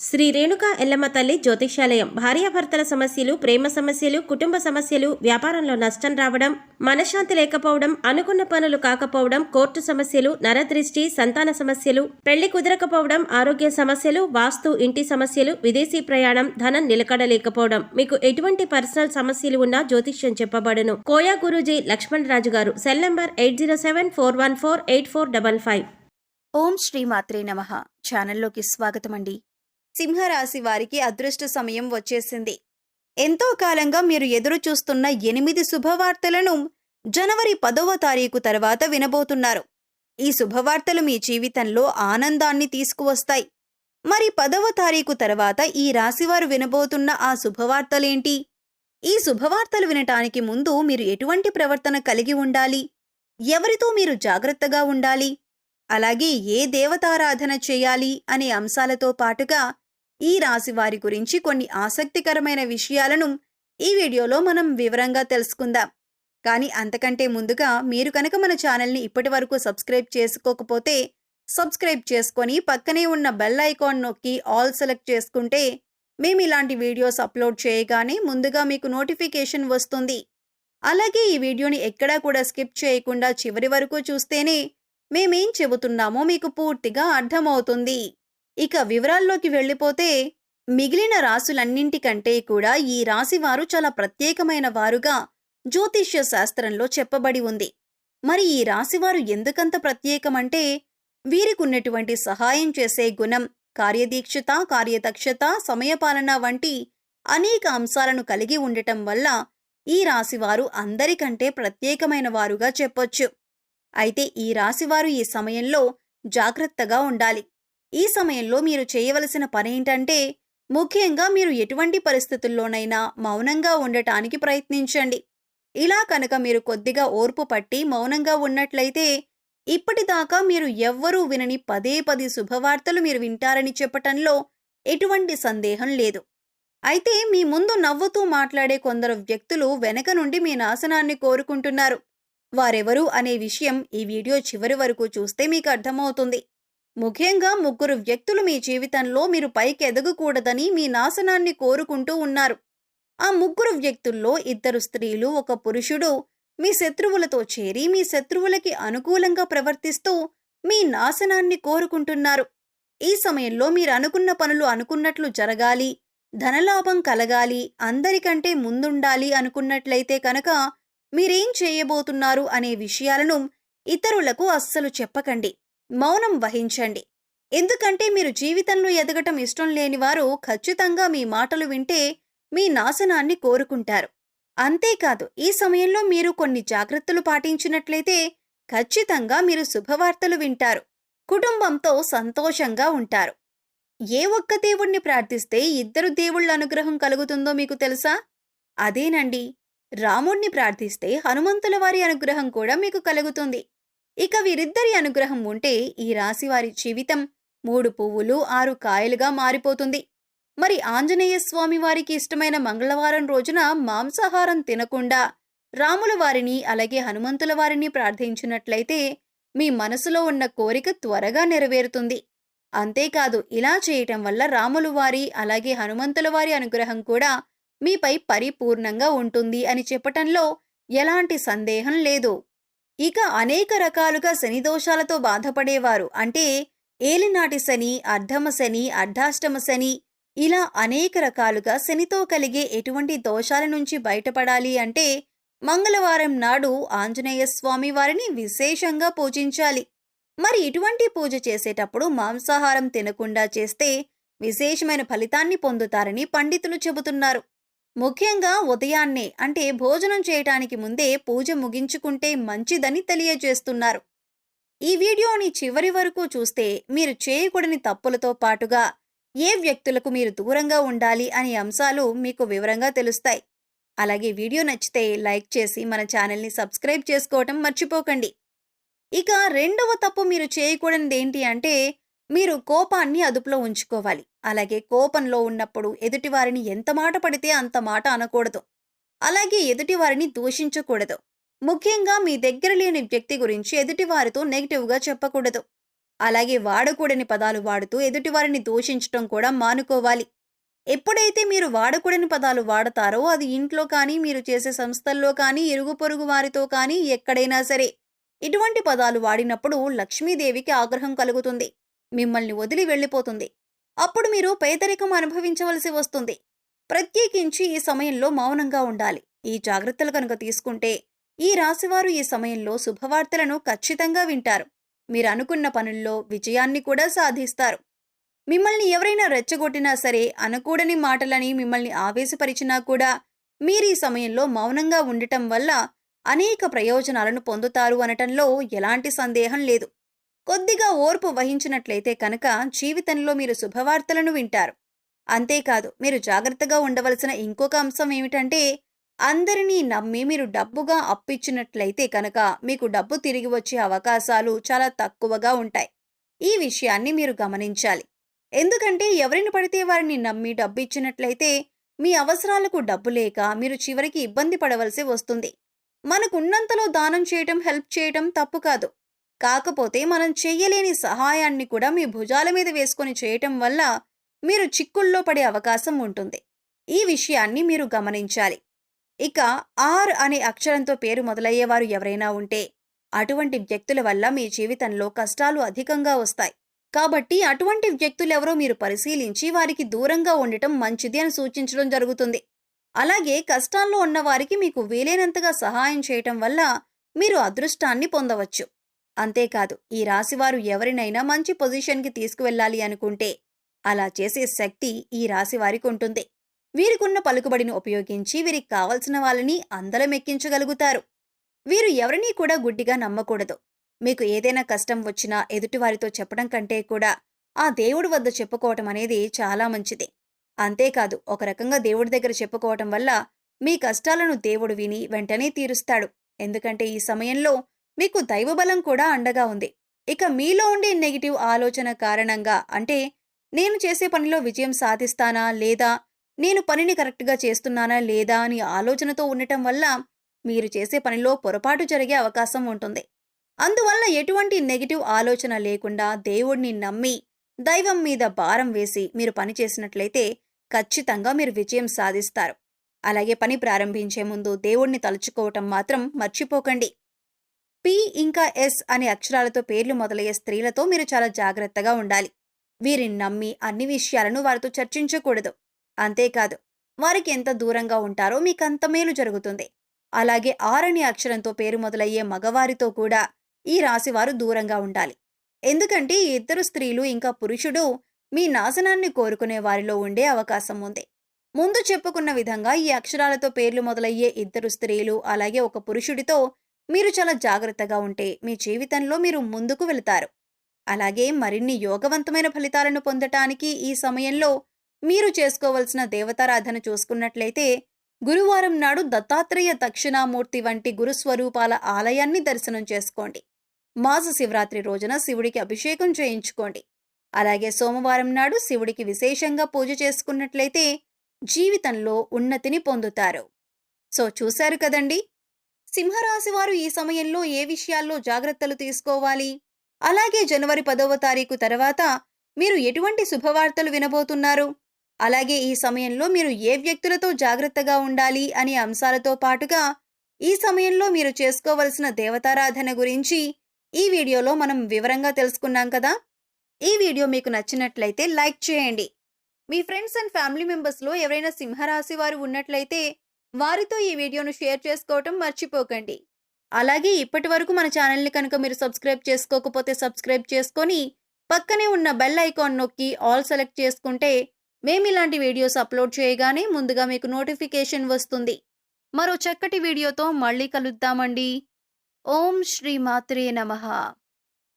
శ్రీ రేణుకా ఎల్లమ్మ తల్లి జ్యోతిష్యాలయం భార్యాభర్తల సమస్యలు, ప్రేమ సమస్యలు, కుటుంబ సమస్యలు, వ్యాపారంలో నష్టం రావడం, మనశ్శాంతి లేకపోవడం, అనుకున్న పనులు కాకపోవడం, కోర్టు సమస్యలు, నరదృష్టి, సంతాన సమస్యలు, పెళ్లి కుదరకపోవడం, ఆరోగ్య సమస్యలు, వాస్తు, ఇంటి సమస్యలు, విదేశీ ప్రయాణం, ధనం నిలకడలేకపోవడం, మీకు ఎటువంటి పర్సనల్ సమస్యలు ఉన్నా జ్యోతిష్యం చెప్పబడును. కోయా గురూజీ లక్ష్మణ్ రాజు గారు. Cell number 8074148455. ఓం శ్రీ మాత్రే నమః. ఛానల్లోకి స్వాగతం అండి. సింహరాశి వారికి అదృష్ట సమయం వచ్చేసింది. ఎంతో కాలంగా మీరు ఎదురు చూస్తున్న 8 శుభవార్తలను జనవరి 10వ తారీఖు తర్వాత వినబోతున్నారు. ఈ శుభవార్తలు మీ జీవితంలో ఆనందాన్ని తీసుకువస్తాయి. మరి 10వ తారీఖు తర్వాత ఈ రాశివారు వినబోతున్న ఆ శుభవార్తలేంటి? ఈ శుభవార్తలు వినటానికి ముందు మీరు ఎటువంటి ప్రవర్తన కలిగి ఉండాలి? ఎవరితో మీరు జాగ్రత్తగా ఉండాలి? అలాగే ఏ దేవతారాధన చేయాలి అనే అంశాలతో పాటుగా ఈ రాశి వారి గురించి కొన్ని ఆసక్తికరమైన విషయాలను ఈ వీడియోలో మనం వివరంగా తెలుసుకుందాం. కానీ అంతకంటే ముందుగా మీరు కనుక మన ఛానల్ని ఇప్పటి వరకు సబ్స్క్రైబ్ చేసుకోకపోతే సబ్స్క్రైబ్ చేసుకొని పక్కనే ఉన్న బెల్ ఐకాన్ నొక్కి ఆల్ సెలెక్ట్ చేసుకుంటే మేము ఇలాంటి వీడియోస్ అప్లోడ్ చేయగానే ముందుగా మీకు నోటిఫికేషన్ వస్తుంది. అలాగే ఈ వీడియోని ఎక్కడా కూడా స్కిప్ చేయకుండా చివరి వరకు చూస్తేనే మేమేం చెబుతున్నామో మీకు పూర్తిగా అర్థమవుతుంది. ఇక వివరాల్లోకి వెళ్ళిపోతే మిగిలిన రాసులన్నింటికంటే కూడా ఈ రాశివారు చాలా ప్రత్యేకమైన వారుగా జ్యోతిష్య శాస్త్రంలో చెప్పబడి ఉంది. మరి ఈ రాశివారు ఎందుకంత ప్రత్యేకమంటే వీరికున్నటువంటి సహాయం చేసే గుణం, కార్యదీక్షత, కార్యదక్షత, సమయపాలన వంటి అనేక అంశాలను కలిగి ఉండటం వల్ల ఈ రాశివారు అందరికంటే ప్రత్యేకమైన వారుగా చెప్పొచ్చు. అయితే ఈ రాశివారు ఈ సమయంలో జాగ్రత్తగా ఉండాలి. ఈ సమయంలో మీరు చేయవలసిన పనేంటంటే ముఖ్యంగా మీరు ఎటువంటి పరిస్థితుల్లోనైనా మౌనంగా ఉండటానికి ప్రయత్నించండి. ఇలా కనుక మీరు కొద్దిగా ఓర్పు పట్టి మౌనంగా ఉన్నట్లయితే ఇప్పటిదాకా మీరు ఎవ్వరూ వినని 10 శుభవార్తలు మీరు వింటారని చెప్పటంలో ఎటువంటి సందేహం లేదు. అయితే మీ ముందు నవ్వుతూ మాట్లాడే కొందరు వ్యక్తులు వెనక నుండి మీ నాశనాన్ని కోరుకుంటున్నారు. వారెవరు అనే విషయం ఈ వీడియో చివరి వరకు చూస్తే మీకు అర్థమవుతుంది. ముఖ్యంగా 3 వ్యక్తులు మీ జీవితంలో మీరు పైకి ఎదగకూడదని మీ నాశనాన్ని కోరుకుంటూ ఉన్నారు. ఆ 3 వ్యక్తుల్లో 2 స్త్రీలు, 1 పురుషుడు మీ శత్రువులతో చేరి మీ శత్రువులకి అనుకూలంగా ప్రవర్తిస్తూ మీ నాశనాన్ని కోరుకుంటున్నారు. ఈ సమయంలో మీరు అనుకున్న పనులు అనుకున్నట్లు జరగాలి, ధనలాభం కలగాలి, అందరికంటే ముందుండాలి అనుకున్నట్లయితే కనుక మీరేం చేయబోతున్నారు అనే విషయాలను ఇతరులకు అస్సలు చెప్పకండి. మౌనం వహించండి. ఎందుకంటే మీరు జీవితంలో ఎదగటం ఇష్టం లేని వారు ఖచ్చితంగా మీ మాటలు వింటే మీ నాశనాన్ని కోరుకుంటారు. అంతేకాదు ఈ సమయంలో మీరు కొన్ని జాగ్రత్తలు పాటించినట్లయితే ఖచ్చితంగా మీరు శుభవార్తలు వింటారు. కుటుంబంతో సంతోషంగా ఉంటారు. ఏ ఒక్క దేవుణ్ణి ప్రార్థిస్తే 2 దేవుళ్ళ అనుగ్రహం కలుగుతుందో మీకు తెలుసా? అదేనండి, రాముణ్ణి ప్రార్థిస్తే హనుమంతుల వారి అనుగ్రహం కూడా మీకు కలుగుతుంది. ఇక వీరిద్దరి అనుగ్రహం ఉంటే ఈ రాశివారి జీవితం 3 పువ్వులు 6 కాయలుగా మారిపోతుంది. మరి ఆంజనేయ స్వామి వారికి ఇష్టమైన మంగళవారం రోజున మాంసాహారం తినకుండా రాముల వారిని అలాగే హనుమంతుల వారిని ప్రార్థించినట్లయితే మీ మనసులో ఉన్న కోరిక త్వరగా నెరవేరుతుంది. అంతేకాదు ఇలా చేయటం వల్ల రాముల వారి అలాగే హనుమంతుల వారి అనుగ్రహం కూడా మీపై పరిపూర్ణంగా ఉంటుంది అని చెప్పటంలో ఎలాంటి సందేహం లేదు. ఇక అనేక రకాలుగా శని దోషాలతో బాధపడేవారు, అంటే ఏలినాటి శని, అర్ధమ శని, అర్ధాష్టమ శని, ఇలా అనేక రకాలుగా శనితో కలిగే ఎటువంటి దోషాల నుంచి బయటపడాలి అంటే మంగళవారం నాడు ఆంజనేయ స్వామి వారిని విశేషంగా పూజించాలి. మరి ఇటువంటి పూజ చేసేటప్పుడు మాంసాహారం తినకుండా చేస్తే విశేషమైన ఫలితాన్ని పొందుతారని పండితులు చెబుతున్నారు. ముఖ్యంగా ఉదయాన్నే అంటే భోజనం చేయటానికి ముందే పూజ ముగించుకుంటే మంచిదని తెలియజేస్తున్నారు. ఈ వీడియోని చివరి వరకు చూస్తే మీరు చేయకూడని తప్పులతో పాటుగా ఏ వ్యక్తులకు మీరు దూరంగా ఉండాలి అనే అంశాలు మీకు వివరంగా తెలుస్తాయి. అలాగే వీడియో నచ్చితే లైక్ చేసి మన ఛానల్ని సబ్స్క్రైబ్ చేసుకోవటం మర్చిపోకండి. ఇక రెండవ తప్పు మీరు చేయకూడనిది ఏంటి అంటే మీరు కోపాన్ని అదుపులో ఉంచుకోవాలి. అలాగే కోపంలో ఉన్నప్పుడు ఎదుటివారిని ఎంత మాట పడితే అంత మాట అనకూడదు. అలాగే ఎదుటివారిని దూషించకూడదు. ముఖ్యంగా మీ దగ్గర లేని వ్యక్తి గురించి ఎదుటివారితో నెగిటివ్గా చెప్పకూడదు. అలాగే వాడకూడని పదాలు వాడుతూ ఎదుటివారిని దూషించటం కూడా మానుకోవాలి. ఎప్పుడైతే మీరు వాడకూడని పదాలు వాడతారో అది ఇంట్లో కానీ, మీరు చేసే సంస్థల్లో కానీ, ఇరుగు పొరుగు వారితో కానీ ఎక్కడైనా సరే ఇటువంటి పదాలు వాడినప్పుడు లక్ష్మీదేవికి ఆగ్రహం కలుగుతుంది. మిమ్మల్ని వదిలి వెళ్ళిపోతుంది. అప్పుడు మీరు పేదరికం అనుభవించవలసి వస్తుంది. ప్రత్యేకించి ఈ సమయంలో మౌనంగా ఉండాలి. ఈ జాగ్రత్తలు కనుక తీసుకుంటే ఈ రాశివారు ఈ సమయంలో శుభవార్తలను ఖచ్చితంగా వింటారు. మీరు అనుకున్న పనుల్లో విజయాన్ని కూడా సాధిస్తారు. మిమ్మల్ని ఎవరైనా రెచ్చగొట్టినా సరే, అనకూడని మాటలని మిమ్మల్ని ఆవేశపరిచినా కూడా మీరు ఈ సమయంలో మౌనంగా ఉండటం వల్ల అనేక ప్రయోజనాలను పొందుతారు అనటంలో ఎలాంటి సందేహం లేదు. కొద్దిగా ఓర్పు వహించినట్లయితే కనుక జీవితంలో మీరు శుభవార్తలను వింటారు. అంతేకాదు, మీరు జాగ్రత్తగా ఉండవలసిన ఇంకొక అంశం ఏమిటంటే, అందరినీ నమ్మి మీరు డబ్బుగా అప్పిచ్చినట్లయితే కనుక మీకు డబ్బు తిరిగి వచ్చే అవకాశాలు చాలా తక్కువగా ఉంటాయి. ఈ విషయాన్ని మీరు గమనించాలి. ఎందుకంటే ఎవరిని పడితే వారిని నమ్మి డబ్బు ఇచ్చినట్లయితే మీ అవసరాలకు డబ్బు లేక మీరు చివరికి ఇబ్బంది పడవలసి వస్తుంది. మనకున్నంతలో దానం చేయటం, హెల్ప్ చేయటం తప్పు కాదు. కాకపోతే మనం చెయ్యలేని సహాయాన్ని కూడా మీ భుజాల మీద వేసుకొని చేయటం వల్ల మీరు చిక్కుల్లో పడే అవకాశం ఉంటుంది. ఈ విషయాన్ని మీరు గమనించాలి. ఇక ఆర్ అనే అక్షరంతో పేరు మొదలయ్యేవారు ఎవరైనా ఉంటే అటువంటి వ్యక్తుల వల్ల మీ జీవితంలో కష్టాలు అధికంగా వస్తాయి. కాబట్టి అటువంటి వ్యక్తులెవరో మీరు పరిశీలించి వారికి దూరంగా ఉండటం మంచిది అని సూచించడం జరుగుతుంది. అలాగే కష్టాల్లో ఉన్న వారికి మీకు వీలైనంతగా సహాయం చేయటం వల్ల మీరు అదృష్టాన్ని పొందవచ్చు. అంతేకాదు, ఈ రాశివారు ఎవరినైనా మంచి పొజిషన్కి తీసుకువెళ్ళాలి అనుకుంటే అలా చేసే శక్తి ఈ రాశివారికి ఉంటుంది. వీరికున్న పలుకుబడిని ఉపయోగించి వీరికి కావలసిన వాళ్ళని అందలమెక్కించగలుగుతారు. వీరు ఎవరినీ కూడా గుడ్డిగా నమ్మకూడదు. మీకు ఏదైనా కష్టం వచ్చినా ఎదుటివారితో చెప్పడం కంటే కూడా ఆ దేవుడి వద్ద చెప్పుకోవటం అనేది చాలా మంచిది. అంతేకాదు, ఒక రకంగా దేవుడి దగ్గర చెప్పుకోవటం వల్ల మీ కష్టాలను దేవుడు విని వెంటనే తీరుస్తాడు. ఎందుకంటే ఈ సమయంలో మీకు దైవబలం కూడా అండగా ఉంది. ఇక మీలో ఉండే నెగిటివ్ ఆలోచన కారణంగా, అంటే నేను చేసే పనిలో విజయం సాధిస్తానా లేదా, నేను పనిని కరెక్ట్గా చేస్తున్నానా లేదా అని ఆలోచనతో ఉండటం వల్ల మీరు చేసే పనిలో పొరపాటు జరిగే అవకాశం ఉంటుంది. అందువల్ల ఎటువంటి నెగిటివ్ ఆలోచన లేకుండా దేవుడిని నమ్మి దైవం మీద భారం వేసి మీరు పని చేసినట్లయితే ఖచ్చితంగా మీరు విజయం సాధిస్తారు. అలాగే పని ప్రారంభించే ముందు దేవుణ్ణి తలుచుకోవటం మాత్రం మర్చిపోకండి. పి ఇంకా ఎస్ అనే అక్షరాలతో పేర్లు మొదలయ్యే స్త్రీలతో మీరు చాలా జాగ్రత్తగా ఉండాలి. వీరిని నమ్మి అన్ని విషయాలను వారితో చర్చించకూడదు. అంతేకాదు, వారికి ఎంత దూరంగా ఉంటారో మీకంత మేలు జరుగుతుంది. అలాగే ఆర్ అనే అక్షరంతో పేరు మొదలయ్యే మగవారితో కూడా ఈ రాశివారు దూరంగా ఉండాలి. ఎందుకంటే ఈ ఇద్దరు స్త్రీలు ఇంకా పురుషుడు మీ నాశనాన్ని కోరుకునే వారిలో ఉండే అవకాశం ఉంది. ముందు చెప్పుకున్న విధంగా ఈ అక్షరాలతో పేర్లు మొదలయ్యే ఇద్దరు స్త్రీలు అలాగే ఒక పురుషుడితో మీరు చాలా జాగ్రత్తగా ఉంటే మీ జీవితంలో మీరు ముందుకు వెళతారు. అలాగే మరిన్ని యోగవంతమైన ఫలితాలను పొందటానికి ఈ సమయంలో మీరు చేసుకోవలసిన దేవతారాధన చూసుకున్నట్లయితే గురువారం నాడు దత్తాత్రేయ దక్షిణామూర్తి వంటి గురుస్వరూపాల ఆలయాన్ని దర్శనం చేసుకోండి. మాస శివరాత్రి రోజున శివుడికి అభిషేకం చేయించుకోండి. అలాగే సోమవారం నాడు శివుడికి విశేషంగా పూజ చేసుకున్నట్లయితే జీవితంలో ఉన్నతిని పొందుతారు. సో చూశారు కదండి, సింహరాశి వారు ఈ సమయంలో ఏ విషయాల్లో జాగ్రత్తలు తీసుకోవాలి, అలాగే జనవరి 10వ తారీఖు తర్వాత మీరు ఎటువంటి శుభవార్తలు వినబోతున్నారు, అలాగే ఈ సమయంలో మీరు ఏ వ్యక్తులతో జాగ్రత్తగా ఉండాలి అనే అంశాలతో పాటుగా ఈ సమయంలో మీరు చేసుకోవలసిన దేవతారాధన గురించి ఈ వీడియోలో మనం వివరంగా తెలుసుకున్నాం కదా. ఈ వీడియో మీకు నచ్చినట్లయితే లైక్ చేయండి. మీ ఫ్రెండ్స్ అండ్ ఫ్యామిలీ మెంబర్స్లో ఎవరైనా సింహరాశి వారు ఉన్నట్లయితే వారితో ఈ వీడియోను షేర్ చేసుకోవటం మర్చిపోకండి. అలాగే ఇప్పటి వరకు మన ఛానల్ని కనుక మీరు సబ్స్క్రైబ్ చేసుకోకపోతే సబ్స్క్రైబ్ చేసుకొని పక్కనే ఉన్న బెల్ ఐకాన్ నొక్కి ఆల్ సెలెక్ట్ చేసుకుంటే మేము ఇలాంటి వీడియోస్ అప్లోడ్ చేయగానే ముందుగా మీకు నోటిఫికేషన్ వస్తుంది. మరో చక్కటి వీడియోతో మళ్ళీ కలుద్దామండి. ఓం శ్రీ మాత్రే నమః.